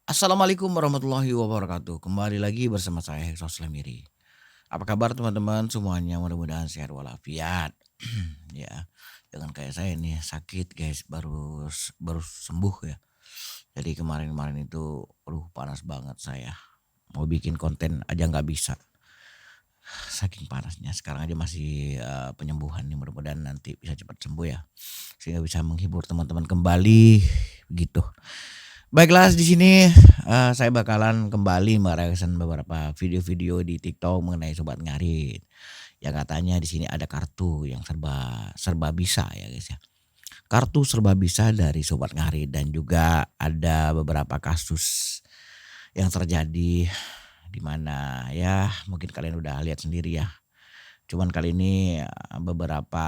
Assalamualaikum warahmatullahi wabarakatuh. Kembali lagi bersama saya Heksos Lemiri. Apa kabar teman-teman semuanya? Mudah-mudahan sehat walafiat. Ya, jangan kayak saya nih sakit guys, baru sembuh ya. Jadi kemarin-kemarin itu, panas banget saya. Mau bikin konten aja nggak bisa. Saking panasnya. Sekarang aja masih penyembuhan nih. Mudah-mudahan nanti bisa cepat sembuh ya, sehingga bisa menghibur teman-teman kembali begitu. Baiklah, di sini saya bakalan kembali mereaction beberapa video-video di TikTok mengenai Sobat Ngarit. Yang katanya di sini ada kartu yang serba bisa ya guys ya. Kartu serba bisa dari Sobat Ngarit, dan juga ada beberapa kasus yang terjadi di mana ya mungkin kalian udah lihat sendiri ya. Cuman kali ini beberapa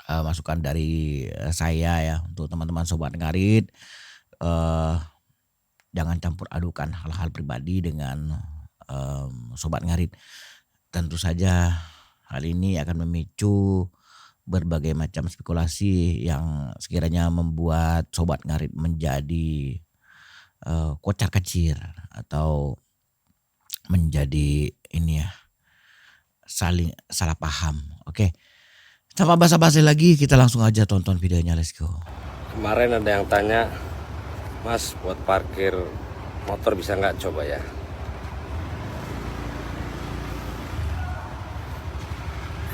masukan dari saya ya untuk teman-teman Sobat Ngarit. Jangan campur adukan hal-hal pribadi dengan Sobat Ngarit. Tentu saja hal ini akan memicu berbagai macam spekulasi yang sekiranya membuat Sobat Ngarit menjadi kocar kacir atau menjadi ini ya, saling salah paham. Oke, tanpa basa-basi lagi kita langsung aja tonton videonya, let's go. Kemarin ada yang tanya, Mas buat parkir motor bisa nggak, coba ya.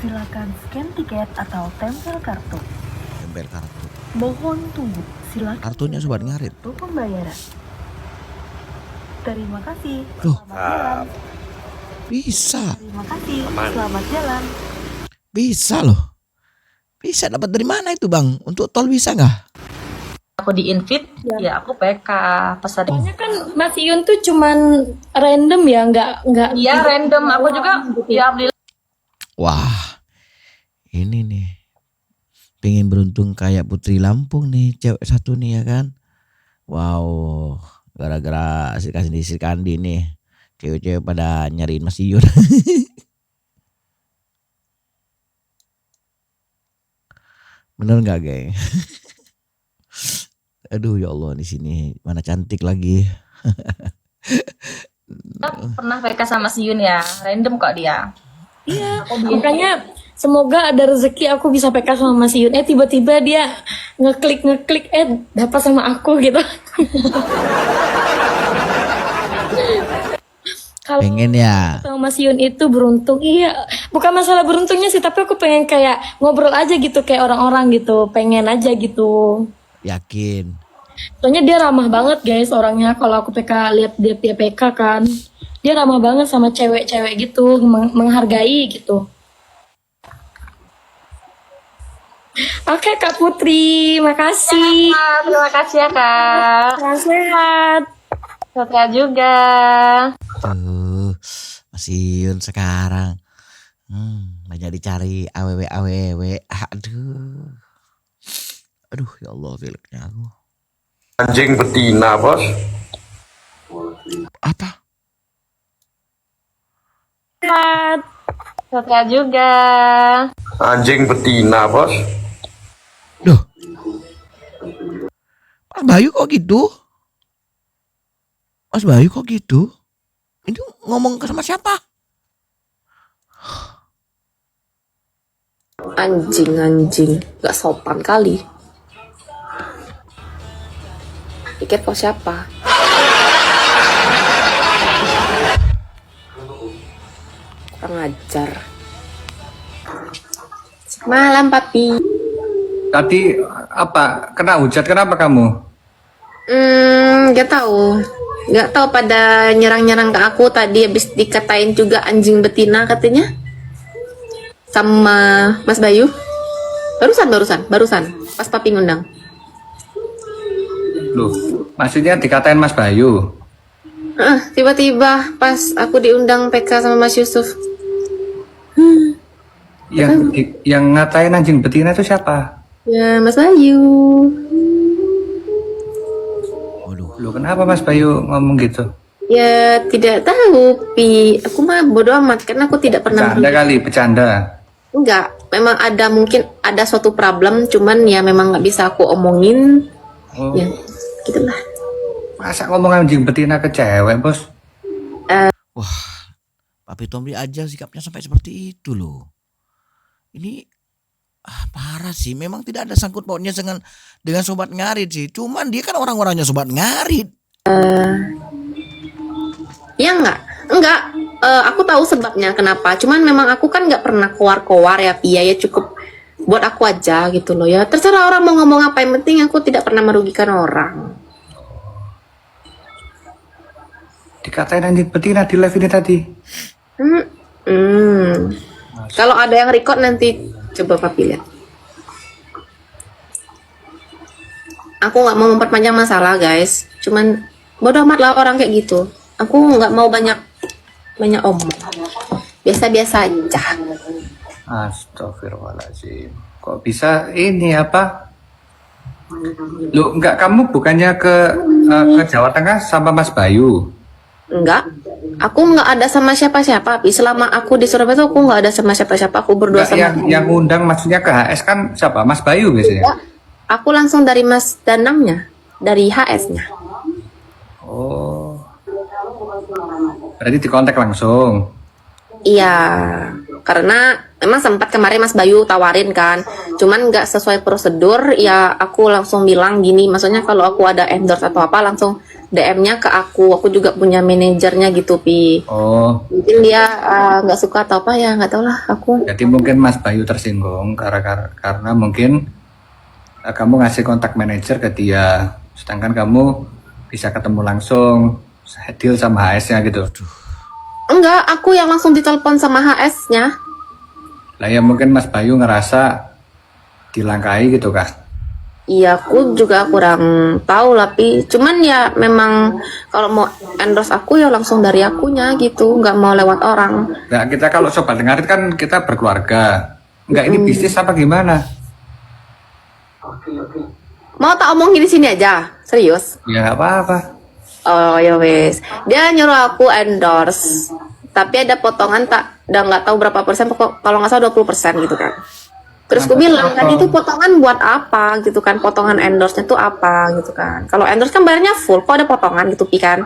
Silakan scan tiket atau tempel kartu. Tempel kartu. Mohon tunggu. Silakan. Kartunya Sobat Ngarit. Untuk pembayaran. Terima kasih. Loh. Selamat jalan. Bisa. Terima kasih. Aman. Selamat jalan. Bisa loh. Bisa dapat dari mana itu Bang? Untuk tol bisa nggak? Aku di invite, ya aku PK pas ada. Soalnya kan Mas Iyun tuh cuman random ya, nggak. Iya random, aku juga ya beli. Wah, ini nih, pengen beruntung kayak Putri Lampung nih, cewek satu nih ya kan. Wow, gara-gara si Kandi nih, cewek-cewek pada nyariin Mas Iyun. Bener nggak geng? Aduh ya Allah, di sini mana cantik lagi. Pernah PK sama si Yun ya, random kok dia. Iya, makanya semoga ada rezeki aku bisa PK sama Mas Iyun. Tiba-tiba dia ngeklik dapat sama aku gitu. Kalau Pengen ya. sama Mas Iyun itu beruntung, iya. Bukan masalah beruntungnya sih, tapi aku pengen kayak ngobrol aja gitu kayak orang-orang gitu, pengen aja gitu. Yakin. Soalnya dia ramah banget guys orangnya. Kalau aku lihat dia PK kan, dia ramah banget sama cewek-cewek gitu, menghargai gitu. Oke Kak Putri, makasih. Terima kasih ya Kak. Sehat. Sehat juga. Tuh, Mas Iyun sekarang banyak dicari aww. Aduh ya Allah, filmnya aku. Anjing betina, Bos. Apa? Sehat. Sehat juga. Anjing betina, Bos. Duh, Mas Bayu kok gitu? Mas Bayu kok gitu? Ini ngomong sama siapa? Anjing, gak sopan kali. Pikir kau siapa? Kurang ajar. Malam, Papi. Tadi apa? Kena hujat, kenapa kamu? Gak tahu. Gak tahu pada nyerang-nyerang ke aku tadi, habis dikatain juga anjing betina katanya. Sama Mas Bayu. Barusan. Pas Papi ngundang. Loh, maksudnya dikatain Mas Bayu? Tiba-tiba pas aku diundang PK sama Mas Yusuf. Yang ngatain anjing betina itu siapa? Ya, Mas Bayu. Waduh. Loh, kenapa Mas Bayu ngomong gitu? Ya, tidak tahu, Pi. Aku mah bodo amat, karena aku tidak pernah... Bercanda kali, bercanda. Enggak, memang mungkin ada suatu problem, cuman ya memang nggak bisa aku omongin. Oh. Ya, gitulah. Masa ngomong anjing betina ke cewek, Bos? Wah, Papi Tommy aja sikapnya sampai seperti itu loh. Ini parah sih. Memang tidak ada sangkut pautnya dengan Sobat Ngarit sih. Cuman dia kan orang-orangnya Sobat Ngarit. Ya enggak. Aku tahu sebabnya kenapa. Cuman memang aku kan nggak pernah keluar-keluar ya, Pia, ya cukup buat aku aja gitu loh ya. Terserah orang mau ngomong apa, yang penting aku tidak pernah merugikan orang. Dikatain anjing betina di live ini tadi. Kalau ada yang record nanti coba Papi lihat. Aku nggak mau memperpanjang masalah guys. Cuman bodoh amat lah orang kayak gitu. Aku nggak mau banyak omong. Biasa-biasa aja. Astagfirullahaladzim. Kok bisa ini apa? Lu enggak, kamu bukannya ke Jawa Tengah sama Mas Bayu? Enggak. Aku nggak ada sama siapa-siapa. Tapi selama aku di Surabaya tuh aku nggak ada sama siapa-siapa. Aku berdua Enggak, sama yang undang maksudnya ke HS kan siapa? Mas Bayu biasanya. Enggak. Aku langsung dari Mas Danamnya, dari HS-nya. Oh. Berarti dikontak langsung. Iya, karena memang sempat kemarin Mas Bayu tawarin kan, cuman nggak sesuai prosedur. Ya aku langsung bilang gini, maksudnya kalau aku ada endorse atau apa langsung DM-nya ke aku. Aku juga punya manajernya gitu, Pi. Oh. Mungkin dia nggak suka atau apa ya, nggak tahu lah aku. Jadi mungkin Mas Bayu tersinggung karena mungkin kamu ngasih kontak manajer ke dia, sedangkan kamu bisa ketemu langsung, deal sama HS-nya gitu. Enggak, aku yang langsung ditelepon sama HS-nya. Lah ya mungkin Mas Bayu ngerasa dilangkai gitu kan? Iya, aku juga kurang tahu lah, Pi. Cuman ya memang kalau mau endorse aku ya langsung dari akunya gitu, nggak mau lewat orang. Nah kita kalau Sobat Ngarit kan kita berkeluarga. Enggak, ini bisnis apa gimana? Mau tak omongin di sini aja, serius. Ya nggak apa-apa. Oh ya wes, dia nyuruh aku endorse, tapi ada potongan udah nggak tahu berapa persen, kalau nggak salah 20% gitu kan. Terus aku bilang kan itu potongan buat apa gitu kan, potongan endorse-nya tuh apa gitu kan. Kalau endorse kan bayarnya full, kok ada potongan gitu Pi kan.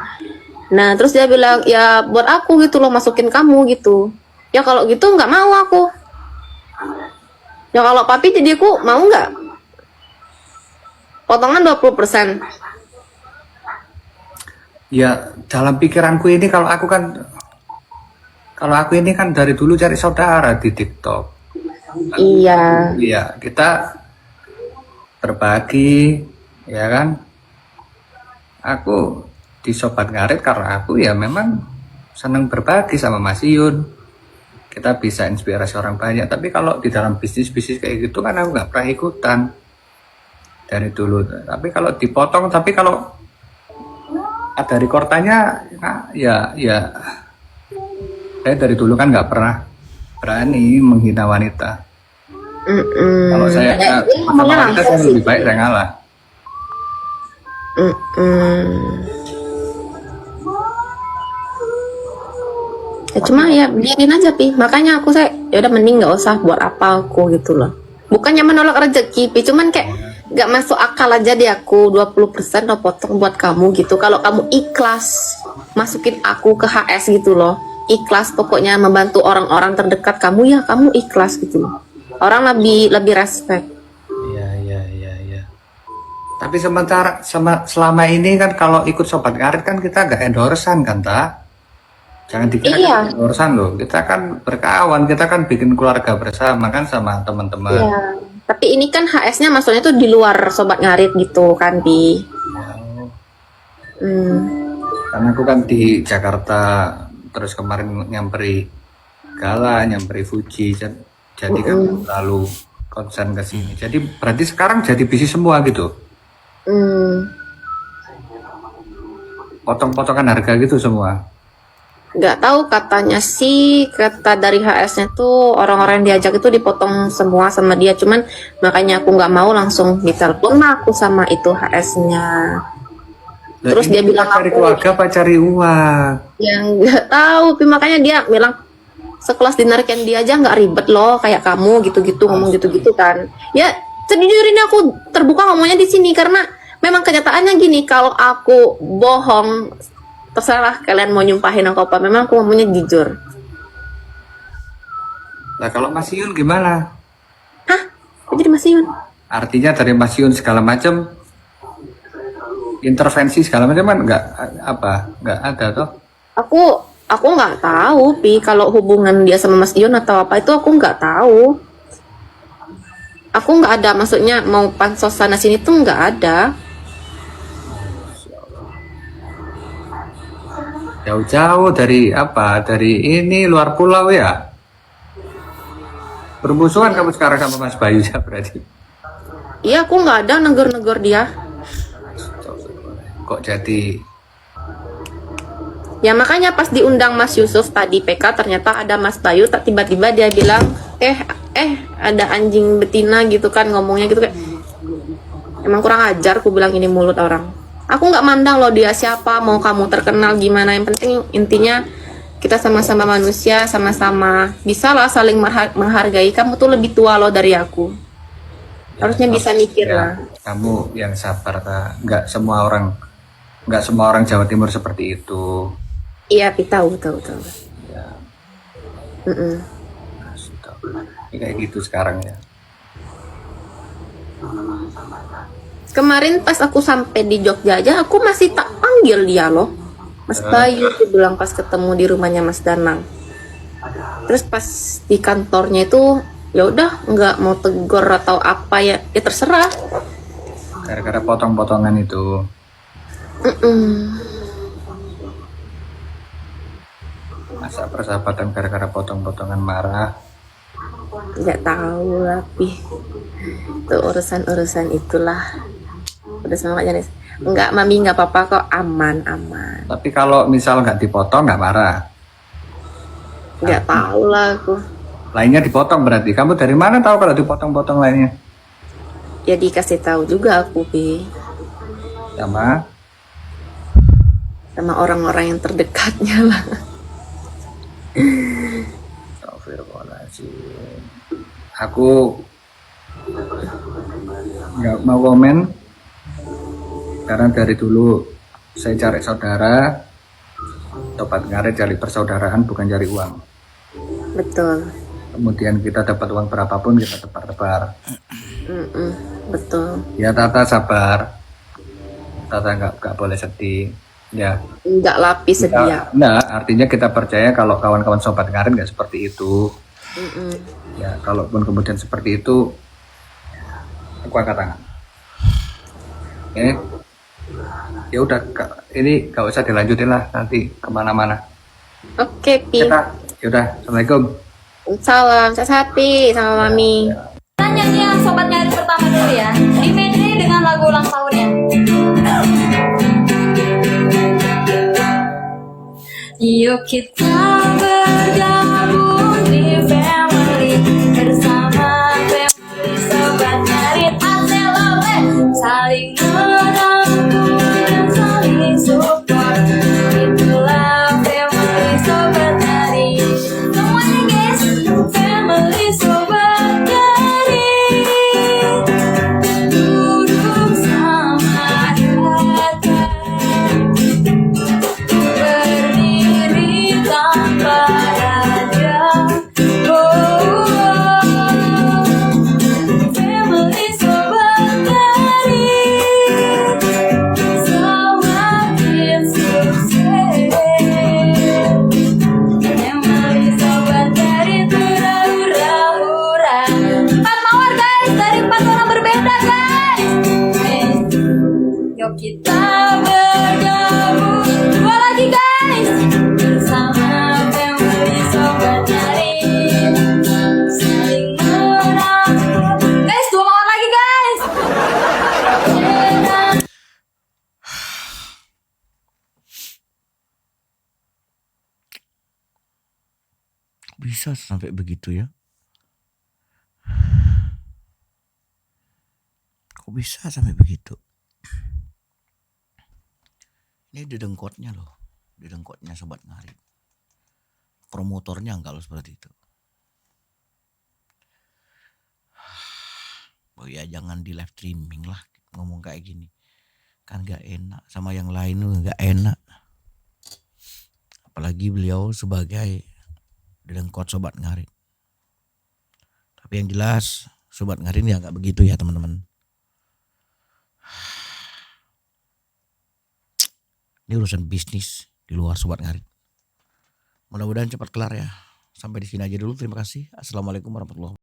Nah terus dia bilang ya buat aku gitu loh, masukin kamu gitu. Ya kalau gitu nggak mau aku. Ya kalau Papi jadi aku mau nggak? Potongan 20%. Ya dalam pikiranku ini kalau aku ini kan dari dulu cari saudara di TikTok. Iya. Iya, kita berbagi, ya kan? Aku di Sobat Ngarit karena aku ya memang senang berbagi sama Mas Yun. Kita bisa inspirasi orang banyak. Tapi kalau di dalam bisnis-bisnis kayak gitu kan aku nggak pernah ikutan dari dulu. Tapi kalau dipotong, tapi kalau ada rekordannya, ya saya dari dulu kan nggak pernah berani menghina wanita. Kalau saya sama wanita saya lebih baik saya ngalah. Ya cuma ya biarin aja Pi, makanya aku ya udah mending nggak usah buat apa aku gitu loh. Bukannya menolak rezeki Pi, cuman kayak nggak masuk akal aja di aku 20% lo potong buat kamu gitu. Kalau kamu ikhlas masukin aku ke HS gitu loh, ikhlas pokoknya membantu orang-orang terdekat kamu, ya kamu ikhlas gitu loh. Orang lebih respect. Iya. Tapi selama ini kan kalau ikut Sobat Ngarit kan kita nggak endorsean kan, tak? Jangan dikira kita endorsean loh. Kita kan berkawan, kita kan bikin keluarga bersama kan sama teman-teman. Iya. Tapi ini kan HS-nya maksudnya tuh di luar Sobat Ngarit gitu kan, Pi. Karena aku kan di Jakarta, terus kemarin nyamperin Gala, nyamperin Fuji, jadi kan lalu konsen ke sini. Jadi berarti sekarang jadi bisnis semua gitu. Potong-potongan harga gitu semua. Nggak tahu, katanya sih, kata dari HS-nya tuh orang-orang yang diajak itu dipotong semua sama dia. Cuman makanya aku nggak mau langsung ditelepon aku sama itu HS-nya. Terus dia bilang cari keluarga apa cari uang? Yang nggak tahu, tapi makanya dia bilang sekelas dinarikan dia aja nggak ribet loh kayak kamu gitu-gitu, ngomong gitu-gitu kan. Ya sejujurnya aku terbuka ngomongnya di sini karena memang kenyataannya gini, kalau aku bohong, terserah kalian mau nyumpahin aku apa, memang aku ngomongnya jujur. Nah kalau Mas Yun gimana? Hah? Kok jadi Mas Yun? Artinya dari Mas Yun segala macam intervensi segala macam kan nggak ada toh? Aku nggak tahu, Pi, kalau hubungan dia sama Mas Yun atau apa itu aku nggak tahu. Aku nggak ada, maksudnya mau pansos sana sini tuh nggak ada. Jauh-jauh dari Dari ini luar pulau ya? Bermusuhan kamu sekarang sama Mas Bayu ya berarti? Iya, aku nggak ada negor-negor dia. Kok jadi Ya makanya pas diundang Mas Yusuf tadi PK, ternyata ada Mas Bayu, tak tiba-tiba dia bilang, ada anjing betina gitu kan, ngomongnya gitu kayak, emang kurang ajar, aku bilang ini mulut orang. Aku nggak mandang loh dia siapa, mau kamu terkenal gimana, yang penting intinya kita sama-sama manusia, sama-sama bisa lah saling menghargai. Kamu tuh lebih tua loh dari aku, harusnya bisa mikir lah. kamu yang sabar tak? Nggak semua orang Jawa Timur seperti itu. Iya, Pi, tahu. Ya, Mm-mm. kayak gitu sekarang ya. Kemarin pas aku sampai di Jogja aja, aku masih tak panggil dia loh, Mas Bayu. Aku bilang pas ketemu di rumahnya Mas Danang. Terus pas di kantornya itu, ya udah nggak mau tegur atau apa ya terserah. Gara-gara potong-potongan itu. Masa persahabatan gara-gara potong-potongan marah? Nggak tahu lah, Pi. Itu urusan itulah. Udah sama jenis. Enggak, Mami, nggak apa-apa kok, aman. Tapi kalau misal nggak dipotong nggak marah? Nggak tahu lah aku. Lainnya dipotong berarti. Kamu dari mana tahu kalau dipotong-potong lainnya? Ya dikasih tahu juga aku, Pi. Sama orang-orang yang terdekatnya lah. Astagfirullahaladzim. Aku nggak mau komen karena dari dulu saya cari saudara, tobat ngarit cari persaudaraan bukan cari uang. Betul. Kemudian kita dapat uang berapapun kita tebar-tebar. Betul. Ya Tata sabar, Tata nggak boleh sedih. Ya. Nggak lapis sedia. Nah, artinya kita percaya kalau kawan-kawan sobat ngarit nggak seperti itu. Ya, kalaupun kemudian seperti itu, aku angkat tangan. Ya udah, ini nggak usah dilanjutin lah nanti kemana-mana. Oke, Pi. Yaudah, assalamualaikum. Salam, sehat, Pi, sama Mami. Tanya nih yang sobat ngarit pertama dulu ya. Imagine dengan lagu ulang tahunnya. Yuk kita bergabung di family, bersama family sobat ngarit Aselole, saling merangkul dan saling support. Itulah family sobat ngarit. Semuanya guys, family sobat ngarit. Duduk sama kata, berdiri tanpa raja. Family sobat ngarit, semakin sukses. Family sobat ngarit hura-hura. 4 mawar guys, dari 4 orang berbeda guys. Yuk kita bergabung, 2 lagi guys, bersama family sobat ngarit, saling merangkul. Guys, 2 mawar lagi guys. Bisa sampai begitu ya? Kok bisa sampai begitu? Ini dedengkotnya loh, dedengkotnya sobat ngarit. Promotornya enggak loh seperti itu. Oh ya, jangan di live streaming lah ngomong kayak gini. kan gak enak, sama yang lain gak enak. Apalagi beliau sebagai dedengkot Sobat Ngarit. Tapi yang jelas Sobat Ngarit ya gak begitu ya teman-teman. Ini urusan bisnis di luar Sobat Ngarit. Mudah-mudahan cepat kelar ya. Sampai di sini aja dulu, terima kasih. Assalamualaikum warahmatullahi wabarakatuh.